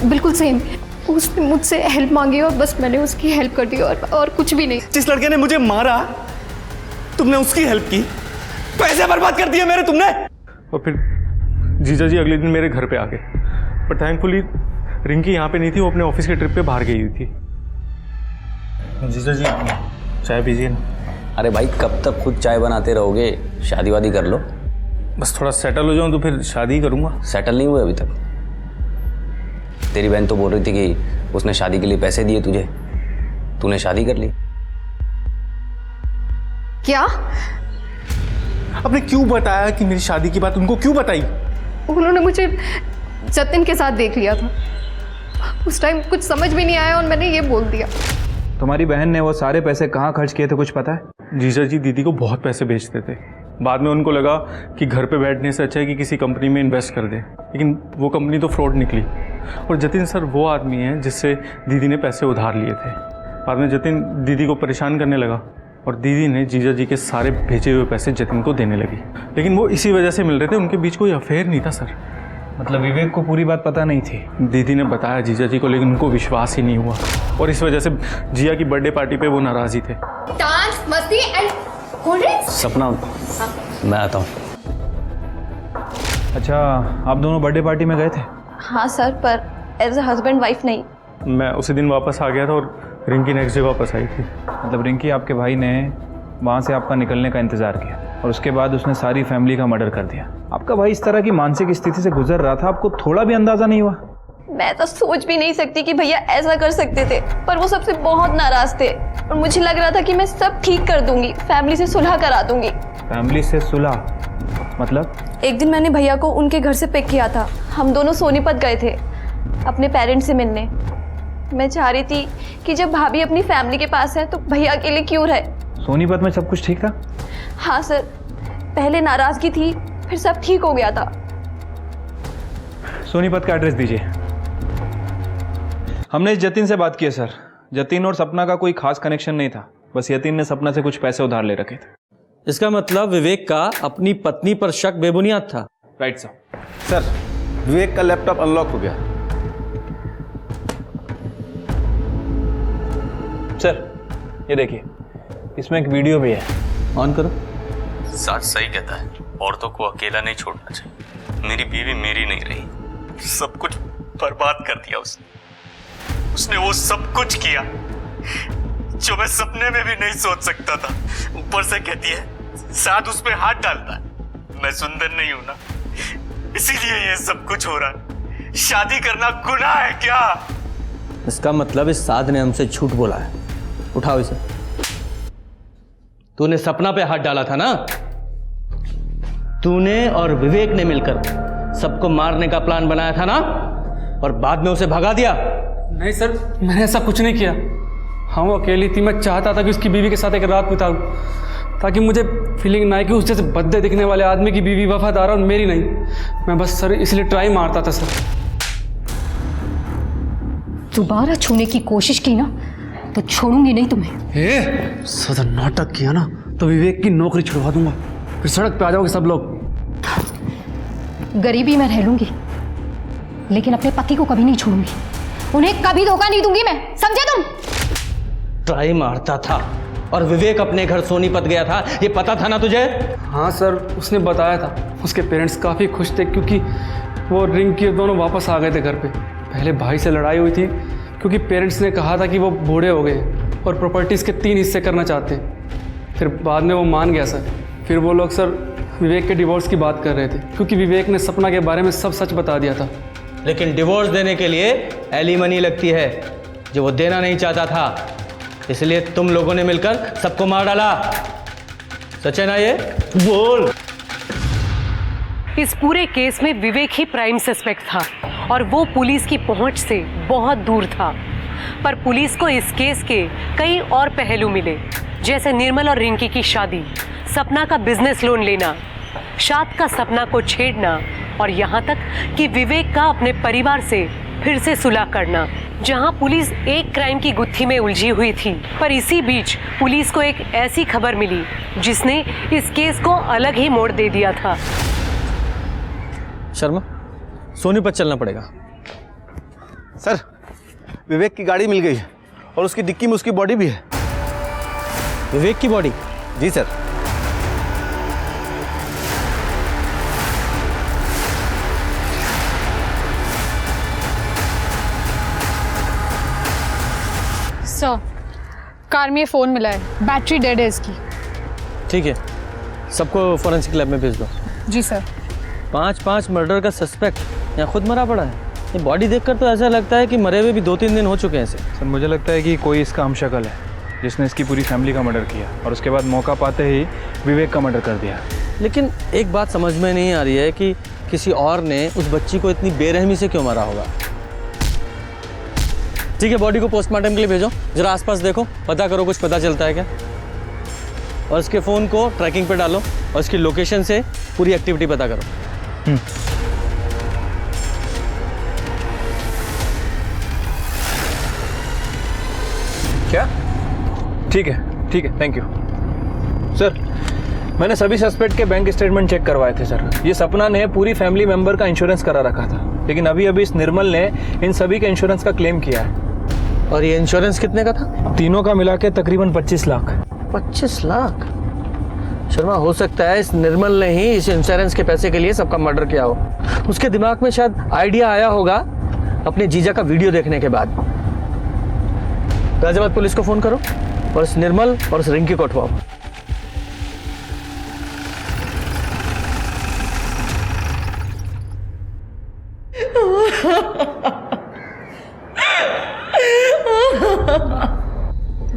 बिल्कुल सेम। उसने मुझसे हेल्प मांगी और बस मैंने उसकी हेल्प कर दी और कुछ भी नहीं। जिस लड़के ने मुझे मारा तुमने उसकी हेल्प की, पैसे बर्बाद कर दिए मेरे तुमने। और फिर जीजा जी अगले दिन मेरे घर पे आ गए, पर थैंकफुली रिंकी यहाँ पे नहीं थी, वो अपने ऑफिस के ट्रिप पे बाहर गई हुई थी। जीजा जी चाय पीजिए ना। अरे भाई कब तक खुद चाय बनाते रहोगे? शादी वादी कर लो। बस थोड़ा सेटल हो जाऊं तो फिर शादी करूंगा। सेटल नहीं हुए अभी तक? तेरी बहन तो बोल रही थी कि उसने शादी के लिए पैसे दिए तुझे, तूने शादी कर ली। क्या? आपने क्यों बताया कि मेरी शादी की बात उनको क्यों बताई? उन्होंने मुझे जतिन के साथ देख लिया था, उस टाइम कुछ समझ भी नहीं आया और मैंने ये बोल दिया। तुम्हारी बहन ने वो सारे पैसे कहाँ खर्च किए थे कुछ पता है? जीजा जी दीदी को बहुत पैसे भेजते थे, बाद में उनको लगा कि घर पे बैठने से अच्छा है कि किसी कंपनी में इन्वेस्ट कर दे, लेकिन वो कंपनी तो फ्रॉड निकली। और जतिन सर वो आदमी है जिससे दीदी ने पैसे उधार लिए थे। बाद में जतिन दीदी को परेशान करने लगा और दीदी ने जीजा जी के सारे भेजे हुए पैसे जतिन को देने लगी, लेकिन वो इसी वजह से मिल रहे थे, उनके बीच कोई अफेयर नहीं था सर। मतलब विवेक को पूरी बात पता नहीं थी? दीदी ने बताया जीजा जी को, लेकिन उनको विश्वास ही नहीं हुआ और इस वजह से जिया की बर्थडे पार्टी पे वो नाराज ही थे। डांस, मस्ती एंड कोल्ड ड्रिंक्स। सपना, मैं आता हूँ। अच्छा, आप दोनों बर्थडे पार्टी में गए थे? हाँ सर, पर एज ए हस्बैंड वाइफ नहीं। मैं उसी दिन वापस आ गया था और रिंकी नेक्स्ट डे वापस आई थी। मतलब रिंकी आपके भाई ने वहाँ से आपका निकलने का इंतज़ार किया और उसके बाद उसने सारी फैमिली का मर्डर कर दिया। आपका भाई इस तरह की मानसिक स्थिति से गुजर रहा था, आपको थोड़ा भी अंदाज़ा नहीं हुआ? मैं तो सोच भी नहीं सकती कि भैया ऐसा कर सकते थे, पर वो सबसे बहुत नाराज थे और मुझे लग रहा था कि मैं सब ठीक कर दूंगी, फैमिली से सुलह करा दूंगी। फैमिली से सुलह मतलब? एक दिन मैंने भैया को उनके घर से पिक किया था। हम दोनों सोनीपत गए थे अपने पेरेंट्स से मिलने। मैं चाह रही थी कि जब भाभी अपनी फैमिली के पास है तो भैया अकेले क्यों रहे। सोनीपत में सब कुछ ठीक था? हाँ सर, पहले नाराजगी थी, फिर सब ठीक हो गया था। सोनीपत का एड्रेस दीजिए। हमने जतिन से बात की है सर। जतिन और सपना का कोई खास कनेक्शन नहीं था, बस यतिन ने सपना से कुछ पैसे उधार ले रखे थे। इसका मतलब विवेक का अपनी पत्नी पर शक बेबुनियाद था। Right sir. सर, विवेक का लैपटॉप अनलॉक हो गया। सर ये देखिए, इसमें एक वीडियो भी है, ऑन करो। साथ सही कहता है, औरतों को अकेला नहीं छोड़ना चाहिए। मेरी बीवी मेरी नहीं रही, सब कुछ बर्बाद कर दिया उसने वो सब कुछ किया जो मैं सपने में भी नहीं सोच सकता था। ऊपर से कहती है साथ उस पे हाथ डालता है। मैं सुंदर नहीं हूं ना, इसीलिए ये सब कुछ हो रहा है। शादी करना गुनाह है क्या? इसका मतलब इस साध ने हमसे झूठ बोला है। उठाओ इसे। तूने सपना पे हाथ डाला था ना? तूने और विवेक ने मिलकर सबको मारने का प्लान बनाया था ना, और बाद में उसे भगा दिया? नहीं सर, मैंने ऐसा कुछ नहीं किया। हाँ वो अकेली थी, मैं चाहता था कि उसकी बीवी के साथ एक रात बिताऊं, ताकि मुझे फीलिंग ना आए कि उस जैसे बद्दे दिखने वाले आदमी की बीवी वफादार और मेरी नहीं। मैं बस सर इसलिए ट्राई मारता था सर। दोबारा छूने की कोशिश की ना तो छोड़ूंगी नहीं तुम्हें। सदा नाटक किया ना तो विवेक की नौकरी छुड़वा दूंगा, फिर सड़क पे आ जाओगे सब लोग। गरीबी में रह लूंगी, लेकिन अपने पति को कभी नहीं छोड़ूंगी। उन्हें कभी धोखा नहीं दूंगी मैं, समझे तुम? ट्राई मारता था और विवेक अपने घर सोनीपत गया था, ये पता था ना तुझे? हाँ सर, उसने बताया था। उसके पेरेंट्स काफ़ी खुश थे क्योंकि वो रिंकी और दोनों वापस आ गए थे घर पे। पहले भाई से लड़ाई हुई थी क्योंकि पेरेंट्स ने कहा था कि वो बूढ़े हो गए और प्रॉपर्टीज़ के 3 हिस्से करना चाहते हैं। फिर बाद में वो मान गया सर। फिर वो लोग सर विवेक के डिवोर्स की बात कर रहे थे क्योंकि विवेक ने सपना के बारे में सब सच बता दिया था। लेकिन डिवोर्स देने के लिए एलिमनी लगती है, जो वो देना नहीं चाहता था, इसलिए तुम लोगों ने मिलकर सबको मार डाला। सच है ना ये? बोल। इस पूरे केस में विवेक ही प्राइम सस्पेक्ट था और वो पुलिस की पहुंच से बहुत दूर था। पर पुलिस को इस केस के कई और पहलू मिले, जैसे निर्मल और रिंकी की शादी, सपना का बिजनेस लोन लेना, शाद का सपना को छेड़ना और यहाँ तक कि विवेक का अपने परिवार से फिर से सुलह करना। जहाँ पुलिस एक क्राइम की गुत्थी में उलझी हुई थी, पर इसी बीच पुलिस को एक ऐसी खबर मिली जिसने इस केस को अलग ही मोड़ दे दिया था। शर्मा, सोनीपत चलना पड़ेगा। सर, विवेक की गाड़ी मिल गई है और उसकी डिक्की में उसकी बॉडी भी है। विवेक की बॉडी? जी सर। सर, कार में ये फ़ोन मिला है, बैटरी डेड है इसकी। ठीक है, सबको फॉरेंसिक लैब में भेज दो। जी सर। 5 मर्डर का सस्पेक्ट यहाँ खुद मरा पड़ा है। ये बॉडी देखकर तो ऐसा लगता है कि मरे हुए भी 2-3 दिन हो चुके हैं इसे। सर मुझे लगता है कि कोई इसका हमशक्ल है जिसने इसकी पूरी फैमिली का मर्डर किया और उसके बाद मौका पाते ही विवेक का मर्डर कर दिया। लेकिन एक बात समझ में नहीं आ रही है कि किसी और ने उस बच्ची को इतनी बेरहमी से क्यों मारा होगा। ठीक है, बॉडी को पोस्टमार्टम के लिए भेजो, जरा आसपास देखो, पता करो कुछ पता चलता है क्या, और इसके फ़ोन को ट्रैकिंग पे डालो। और इसकी लोकेशन से पूरी एक्टिविटी पता करो। क्या? ठीक है, थैंक यू सर। मैंने सभी सस्पेक्ट के बैंक स्टेटमेंट चेक करवाए थे सर। ये सपना ने पूरी फैमिली मेंबर का इंश्योरेंस करा रखा था, लेकिन अभी इस निर्मल ने इन सभी के इंश्योरेंस का क्लेम किया है। और ये इंश्योरेंस कितने का था? तीनों का मिला के तकरीबन 25 लाख। 25 लाख? शर्मा, हो सकता है इस निर्मल ने ही इस इंश्योरेंस के पैसे के लिए सबका मर्डर किया हो। उसके दिमाग में शायद आइडिया आया होगा अपने जीजा का वीडियो देखने के बाद। गाजियाबाद पुलिस को फोन करो और इस निर्मल और इस रिंकी को उठवाओ।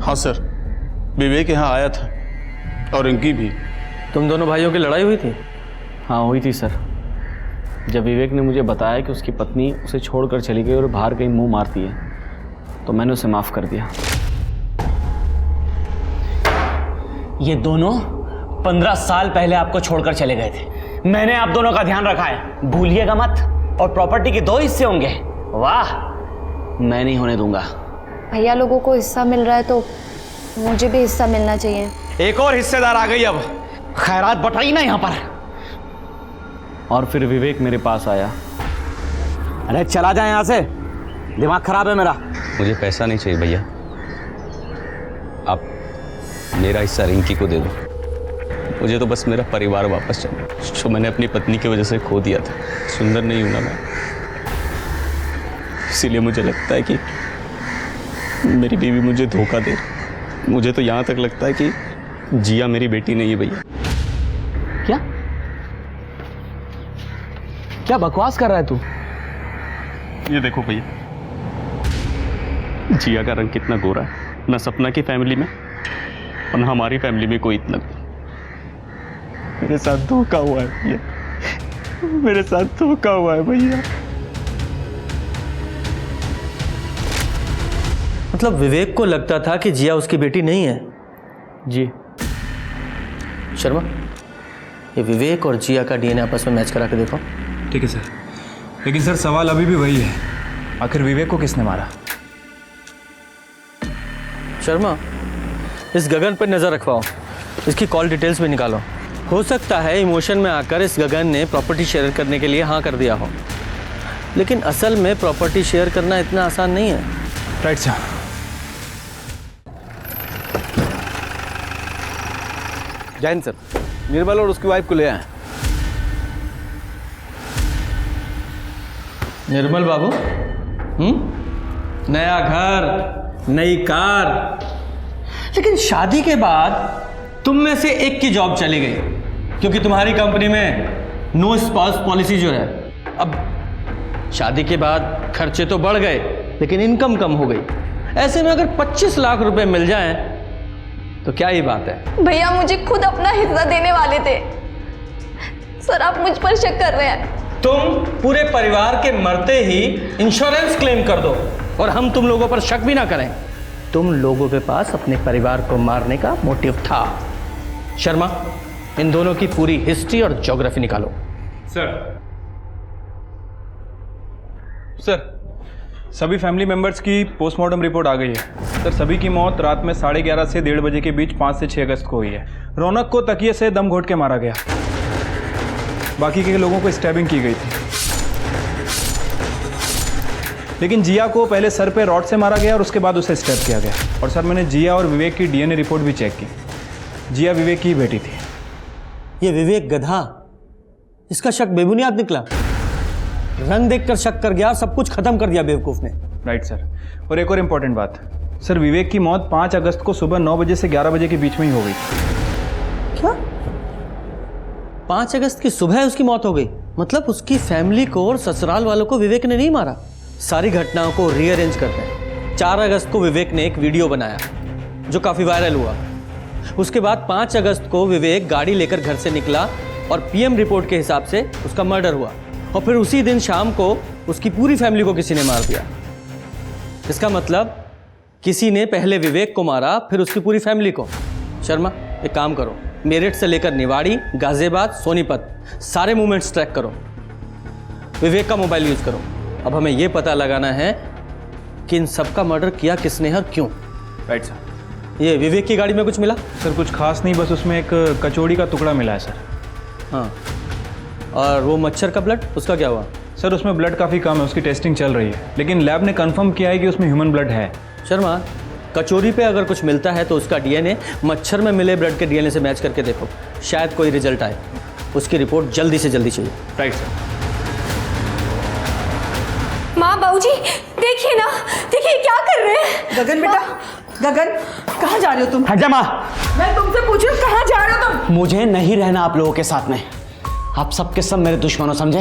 हाँ सर, विवेक यहाँ आया था और इनकी भी। तुम दोनों भाइयों की लड़ाई हुई थी? हाँ हुई थी सर। जब विवेक ने मुझे बताया कि उसकी पत्नी उसे छोड़कर चली गई और बाहर कहीं मुंह मारती है, तो मैंने उसे माफ़ कर दिया। ये दोनों 15 साल पहले आपको छोड़कर चले गए थे। मैंने आप दोनों का ध्यान रखा है, भूलिएगा मत। और प्रॉपर्टी के 2 हिस्से होंगे। वाह, मैं नहीं होने दूंगा। भैया लोगों को हिस्सा मिल रहा है तो मुझे भी हिस्सा मिलना चाहिए। एक और हिस्सेदार आ गई। अब खैरात बटाई ना यहाँ पर। और फिर विवेक मेरे पास आया। अरे चला जाए यहाँ से, दिमाग खराब है मेरा। मुझे पैसा नहीं चाहिए भैया, आप मेरा हिस्सा रिंकी को दे दो। मुझे तो बस मेरा परिवार वापस चाहिए, जो मैंने अपनी पत्नी की वजह से खो दिया था। सुंदर नहीं हूं ना मैं, इसीलिए मुझे लगता है कि मेरी बीवी मुझे धोखा दे। मुझे तो यहाँ तक लगता है कि जिया मेरी बेटी नहीं है भैया। क्या क्या बकवास कर रहा है तू? ये देखो भैया, जिया का रंग कितना गोरा है। ना सपना की फैमिली में और ना हमारी फैमिली में कोई इतना। मेरे साथ धोखा हुआ है भैया, मेरे साथ धोखा हुआ है भैया। मतलब विवेक को लगता था कि जिया उसकी बेटी नहीं है? जी। शर्मा, ये विवेक और जिया का डीएनए आपस में मैच करा के देखो। ठीक है सर, लेकिन सर सवाल अभी भी वही है, आखिर विवेक को किसने मारा? शर्मा, इस गगन पर नजर रखवाओ, इसकी कॉल डिटेल्स भी निकालो। हो सकता है इमोशन में आकर इस गगन ने प्रॉपर्टी शेयर करने के लिए हाँ कर दिया हो, लेकिन असल में प्रॉपर्टी शेयर करना इतना आसान नहीं है। Right sir. Jain sir, Nirmal और उसकी वाइफ को ले आए। निर्मल बाबू, नया घर, नई कार, लेकिन शादी के बाद तुम में से एक की जॉब चली गई क्योंकि तुम्हारी कंपनी में नो स्पाउस पॉलिसी जो है। अब शादी के बाद खर्चे तो बढ़ गए लेकिन इनकम कम हो गई। ऐसे में अगर 25 लाख रुपए मिल जाएं तो क्या ही बात है। भैया मुझे खुद अपना हिस्सा देने वाले थे सर, आप मुझ पर शक कर रहे हैं। तुम पूरे परिवार के मरते ही इंश्योरेंस क्लेम कर दो और हम तुम लोगों पर शक भी ना करें। तुम लोगों के पास अपने परिवार को मारने का मोटिव था। शर्मा, इन दोनों की पूरी हिस्ट्री और ज्योग्राफी निकालो। सर, सभी फैमिली मेंबर्स की पोस्टमार्टम रिपोर्ट आ गई है। सर, सभी की मौत रात में 11:30 से 1:30 बजे के बीच 5 से 6 अगस्त को हुई है। रौनक को तकिए से दम घोट के मारा गया, बाकी के लोगों को स्टैबिंग की गई थी। लेकिन जिया को पहले सर पे रॉड से मारा गया और उसके बाद उसे स्टैब किया गया। और सर, मैंने जिया और विवेक की डीएनए रिपोर्ट भी चेक की। जिया विवेक की बेटी थी। ये विवेक गधा, इसका शक बेबुनियाद निकला। रंग देखकर शक कर गया, सब कुछ खत्म कर दिया बेवकूफ ने। Right sir. और एक और इम्पोर्टेंट बात सर, विवेक की मौत 5 अगस्त को सुबह 9 बजे से 11 बजे के बीच में ही हो गई। क्या? 5 अगस्त की सुबह उसकी मौत हो गई? मतलब उसकी फैमिली को और ससुराल वालों को विवेक ने नहीं मारा। सारी घटनाओं को रीअरेंज करते हैं। 4 अगस्त को विवेक ने एक वीडियो बनाया जो काफी वायरल हुआ। उसके बाद 5 अगस्त को विवेक गाड़ी लेकर घर से निकला और पीएम रिपोर्ट के हिसाब से उसका मर्डर हुआ। और फिर उसी दिन शाम को उसकी पूरी फैमिली को किसी ने मार दिया। इसका मतलब किसी ने पहले विवेक को मारा, फिर उसकी पूरी फैमिली को। शर्मा, एक काम करो, मेरठ से लेकर निवाड़ी, गाजियाबाद, सोनीपत सारे मूवमेंट्स ट्रैक करो। विवेक का मोबाइल यूज करो। अब हमें यह पता लगाना है कि इन सबका मर्डर किया किसने है और क्यों। Right sir. ये विवेक की गाड़ी में कुछ मिला? सर कुछ खास नहीं, बस उसमें एक कचौड़ी का टुकड़ा मिला है सर। हाँ, और वो मच्छर का ब्लड, उसका क्या हुआ? सर उसमें ब्लड काफ़ी कम है, उसकी टेस्टिंग चल रही है, लेकिन लैब ने कंफर्म किया है कि उसमें ह्यूमन ब्लड है। शर्मा, कचौरी पे अगर कुछ मिलता है तो उसका डीएनए मच्छर में मिले ब्लड के डीएनए से मैच करके देखो, शायद कोई रिजल्ट आए। उसकी रिपोर्ट जल्दी से जल्दी चाहिए। Right sir. माँ, बाबूजी, देखिए ना, देखिए क्या कर रहे हैं। गगन बेटा, गगन कहाँ जा रहे हो तुम? हट जा माँ। मैं तुमसे पूछ रही हूँ कहाँ जा रहे हो तुम? मुझे नहीं रहना आप लोगों के साथ में। आप सबके सब मेरे दुश्मनों, समझे?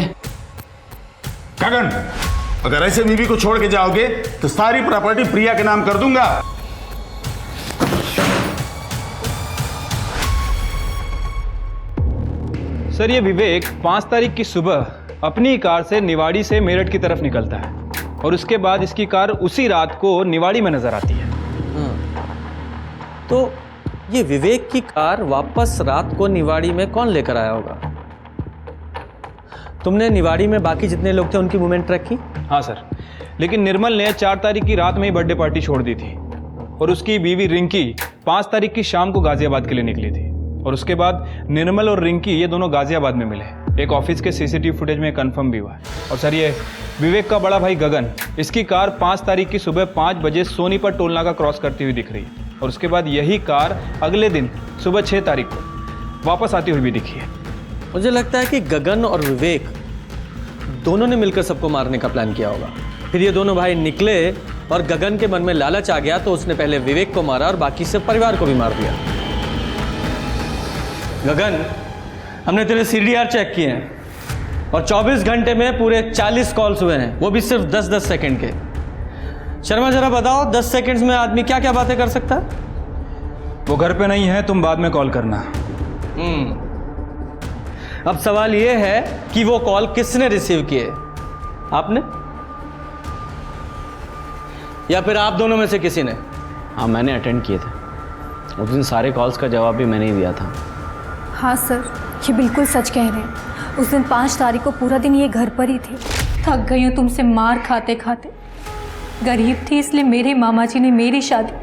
गगन, अगर ऐसे बीवी को छोड़ के जाओगे तो सारी प्रॉपर्टी प्रिया के नाम कर दूंगा। सर ये विवेक 5 तारीख की सुबह अपनी कार से निवाड़ी से मेरठ की तरफ निकलता है और उसके बाद इसकी कार उसी रात को निवाड़ी में नजर आती है। तो ये विवेक की कार वापस रात को निवाड़ी में कौन लेकर आया होगा? तुमने निवाड़ी में बाकी जितने लोग थे उनकी मूवमेंट ट्रैक की? हाँ सर, लेकिन निर्मल ने 4 तारीख की रात में ही बर्थडे पार्टी छोड़ दी थी और उसकी बीवी रिंकी 5 तारीख की शाम को गाजियाबाद के लिए निकली थी और उसके बाद निर्मल और रिंकी ये दोनों गाजियाबाद में मिले। एक ऑफिस के सीसीटीवी फुटेज में कंफर्म भी हुआ है। और सर ये विवेक का बड़ा भाई गगन, इसकी कार 5 तारीख की सुबह 5 बजे सोनीपत टोल नाका क्रॉस करती हुई दिख रही है और उसके बाद यही कार अगले दिन सुबह 6 तारीख को वापस आती हुई भी दिखी है। मुझे लगता है कि गगन और विवेक दोनों ने मिलकर सबको मारने का प्लान किया होगा। फिर ये दोनों भाई निकले और गगन के मन में लालच आ गया तो उसने पहले विवेक को मारा और बाकी सब परिवार को भी मार दिया। गगन, हमने तेरे CDR चेक किए हैं और 24 घंटे में पूरे 40 कॉल्स हुए हैं, वो भी सिर्फ 10-10 सेकंड के। शर्मा जरा बताओ 10 सेकंड्स में आदमी क्या क्या बातें कर सकता है? वो घर पे नहीं है, तुम बाद में कॉल करना। अब सवाल ये है कि वो कॉल किसने रिसीव किए, आपने या फिर आप दोनों में से किसी ने? हाँ, मैंने अटेंड किए थे। उस दिन सारे कॉल्स का जवाब भी मैंने ही दिया था। हाँ सर, ये बिल्कुल सच कह रहे हैं। उस दिन 5 तारीख को पूरा दिन ये घर पर ही थे। थक गई हूँ तुमसे मार खाते खाते। गरीब थी इसलिए मेरे मामा जी ने मेरी शादी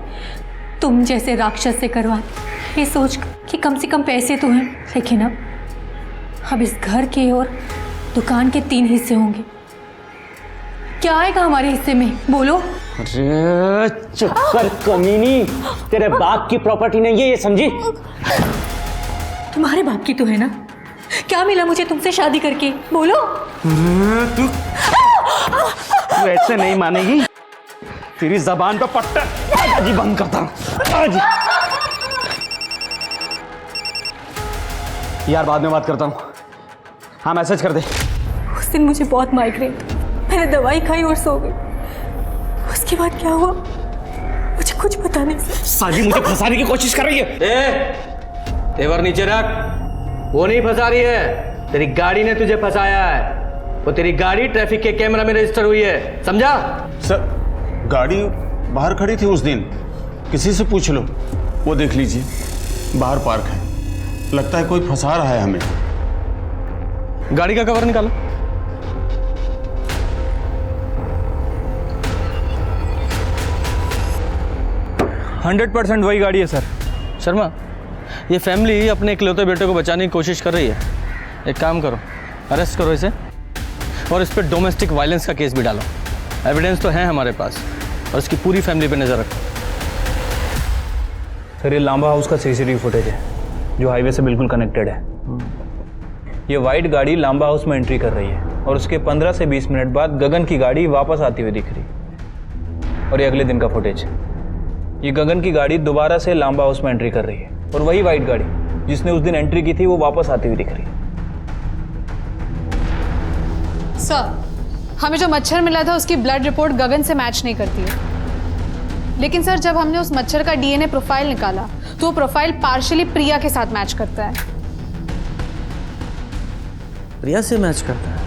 तुम जैसे राक्षस से करवा दी, ये सोच कि कम से कम पैसे तो हैं। लेकिन अब इस घर के और दुकान के 3 हिस्से होंगे। क्या आएगा हमारे हिस्से में, बोलो? अरे चुप कर कमीनी, तेरे बाप की प्रॉपर्टी नहीं है ये, समझी? तुम्हारे बाप की तो है ना। क्या मिला मुझे तुमसे शादी करके, बोलो? तू ऐसे नहीं मानेगी। तेरी जबान पे पट्टा आज ही बंद करता हूं आज। यार बाद में बात करता हूं। हाँ मैसेज कर दे। उस दिन मुझे बहुत माइग्रेन था, मैंने दवाई खाई और सो गई। उसके बाद क्या हुआ मुझे कुछ पता नहीं। साली मुझे फंसाने की कोशिश कर रही है। तेवर नीचे रख। वो नहीं फंसा रही है, तेरी गाड़ी ने तुझे फंसाया है। वो तेरी गाड़ी ट्रैफिक के कैमरा में रजिस्टर हुई है, समझा? सर गाड़ी बाहर खड़ी थी उस दिन, किसी से पूछ लो, वो देख लीजिए बाहर पार्क है। लगता है कोई फंसा रहा है हमें। गाड़ी का कवर निकालो। %100% वही गाड़ी है सर। शर्मा, ये फैमिली अपने इकलौते बेटे को बचाने की कोशिश कर रही है। एक काम करो, अरेस्ट करो इसे और इस पर डोमेस्टिक वायलेंस का केस भी डालो। एविडेंस तो है हमारे पास और इसकी पूरी फैमिली पे नजर रखो। सर ये लांबा हाउस का सीसीटीवी फुटेज है जो हाईवे से बिल्कुल कनेक्टेड है। ये वाइट गाड़ी लांबा हाउस में एंट्री कर रही है और उसके 15 से 20 मिनट बाद गगन की गाड़ी वापस आती हुई दिख रही। और ये अगले दिन का फुटेज। ये गगन की गाड़ी दोबारा से लांबा हाउस में एंट्री कर रही है और वही वाइट गाड़ी जिसने उस दिन एंट्री की थी वो वापस आती हुई दिख रही है। सर, हमें जो मच्छर मिला था उसकी ब्लड रिपोर्ट गगन से मैच नहीं करती है। लेकिन सर जब हमने उस मच्छर का डीएनए प्रोफाइल निकाला तो वो प्रोफाइल पार्शियली प्रिया के साथ मैच करता है। प्रिया से मैच करता है?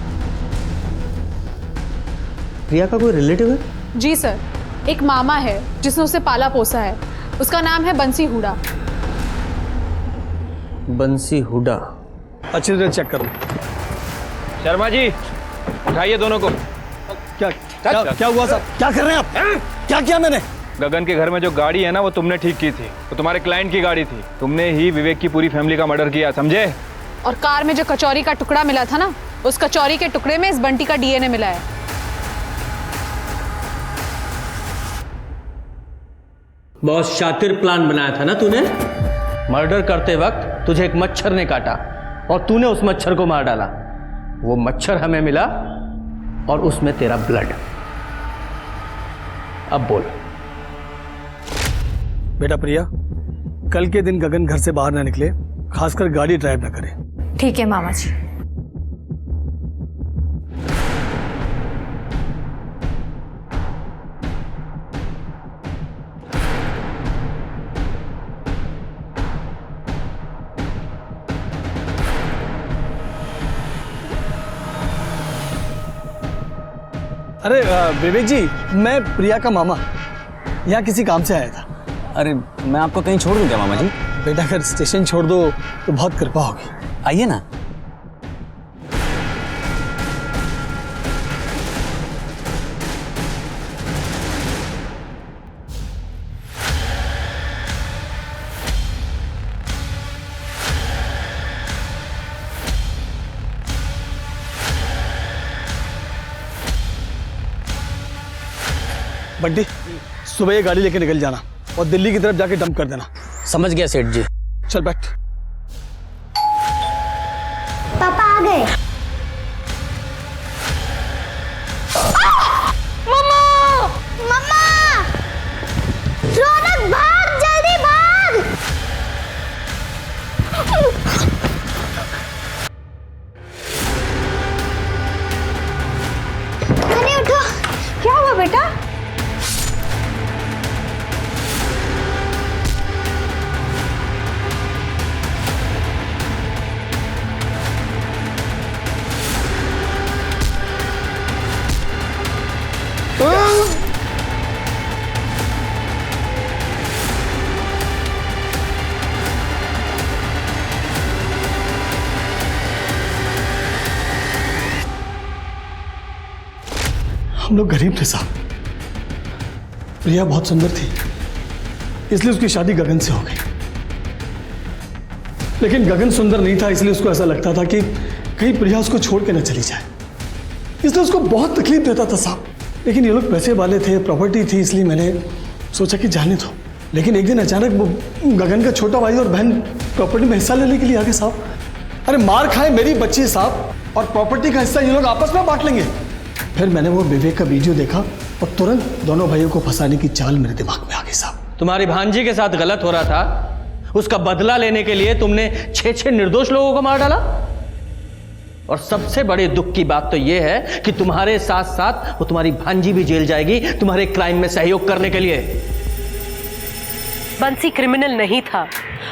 प्रिया का कोई रिलेटिव है? जी सर, एक मामा है जिसने उसे पाला पोसा है। उसका नाम है बंसी हुडा। बंसी हुडा। अच्छी तरह चेक करो। शर्मा जी उठाइए दोनों को। क्या क्या हुआ साहब? क्या कर रहे हैं आप? क्या किया मैंने? गगन के घर में जो गाड़ी है ना वो तुमने ठीक की थी, वो तुम्हारे क्लाइंट की गाड़ी थी। तुमने ही विवेक की पूरी फैमिली का मर्डर किया, समझे? और कार में जो कचौरी का टुकड़ा मिला था ना, उस कचौरी के टुकड़े में इस बंटी का डीएनए मिला है। बहुत शातिर प्लान बनाया था ना तूने। मर्डर करते वक्त तुझे एक मच्छर ने काटा और तूने उस मच्छर को मार डाला। वो मच्छर हमें मिला और उसमें तेरा ब्लड। अब बोल। बेटा प्रिया, कल के दिन गगन घर से बाहर ना निकले, खासकर गाड़ी ड्राइव ना करे। ठीक है मामा जी। अरे विवेक जी, मैं प्रिया का मामा यहाँ किसी काम से आया था। अरे मैं आपको कहीं छोड़ दूं क्या मामा जी? बेटा अगर स्टेशन छोड़ दो तो बहुत कृपा होगी। आइए ना। बंटी, सुबह ये गाड़ी लेके निकल जाना और दिल्ली की तरफ जाके डंप कर देना। समझ गया सेठ जी। चल बैठ। पापा आ गए। मम्मा! मम्मा! रौनक भाग, जल्दी भाग! हनी उठो। क्या हुआ बेटा? हम लोग गरीब थे साहब। प्रिया बहुत सुंदर थी, इसलिए उसकी शादी गगन से हो गई। लेकिन गगन सुंदर नहीं था, इसलिए उसको ऐसा लगता था कि कहीं प्रिया उसको छोड़ के न चली जाए, इसलिए उसको बहुत तकलीफ देता था साहब। लेकिन ये लोग पैसे वाले थे, प्रॉपर्टी थी, इसलिए मैंने सोचा कि जाने दो। लेकिन एक दिन अचानक वो गगन का छोटा भाई और बहन प्रॉपर्टी में हिस्सा लेने के लिए आ गए साहब। अरे मार खाए मेरी बच्ची साहब, और प्रॉपर्टी का हिस्सा ये लोग आपस में बांट लेंगे। फिर मैंने वो विवेक का वीडियो देखा और तुरंत दोनों भाइयों को फंसाने की चाल मेरे दिमाग में आ गई साहब। तुम्हारी भांजी के साथ गलत हो रहा था, उसका बदला लेने के लिए तुमने 6 निर्दोष लोगों को मार डाला। और सबसे बड़े दुख की बात तो यह है कि तुम्हारे साथ साथ वो तुम्हारी भांजी भी जेल जाएगी तुम्हारे क्राइम में सहयोग करने के लिए। बंसी क्रिमिनल नहीं था,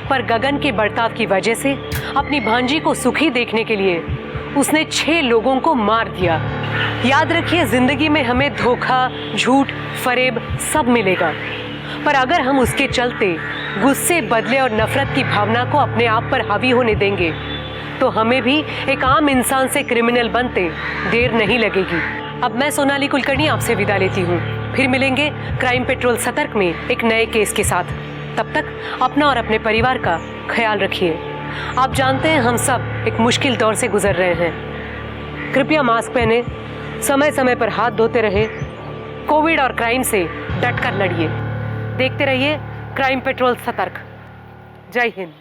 पर गगन के बर्ताव की वजह से अपनी भांजी को सुखी देखने के लिए उसने 6 लोगों को मार दिया। याद रखिए, जिंदगी में हमें धोखा, झूठ, फरेब सब मिलेगा, पर अगर हम उसके चलते गुस्से, बदले और नफरत की भावना को अपने आप पर हावी होने देंगे तो हमें भी एक आम इंसान से क्रिमिनल बनते देर नहीं लगेगी। अब मैं सोनाली कुलकर्णी आपसे विदा लेती हूँ। फिर मिलेंगे क्राइम पेट्रोल सतर्क में एक नए केस के साथ। तब तक अपना और अपने परिवार का ख्याल रखिए। आप जानते हैं हम सब एक मुश्किल दौर से गुजर रहे हैं। कृपया मास्क पहने, समय समय पर हाथ धोते रहे, कोविड और क्राइम से डटकर लड़िए। देखते रहिए क्राइम पेट्रोल सतर्क। जय हिंद।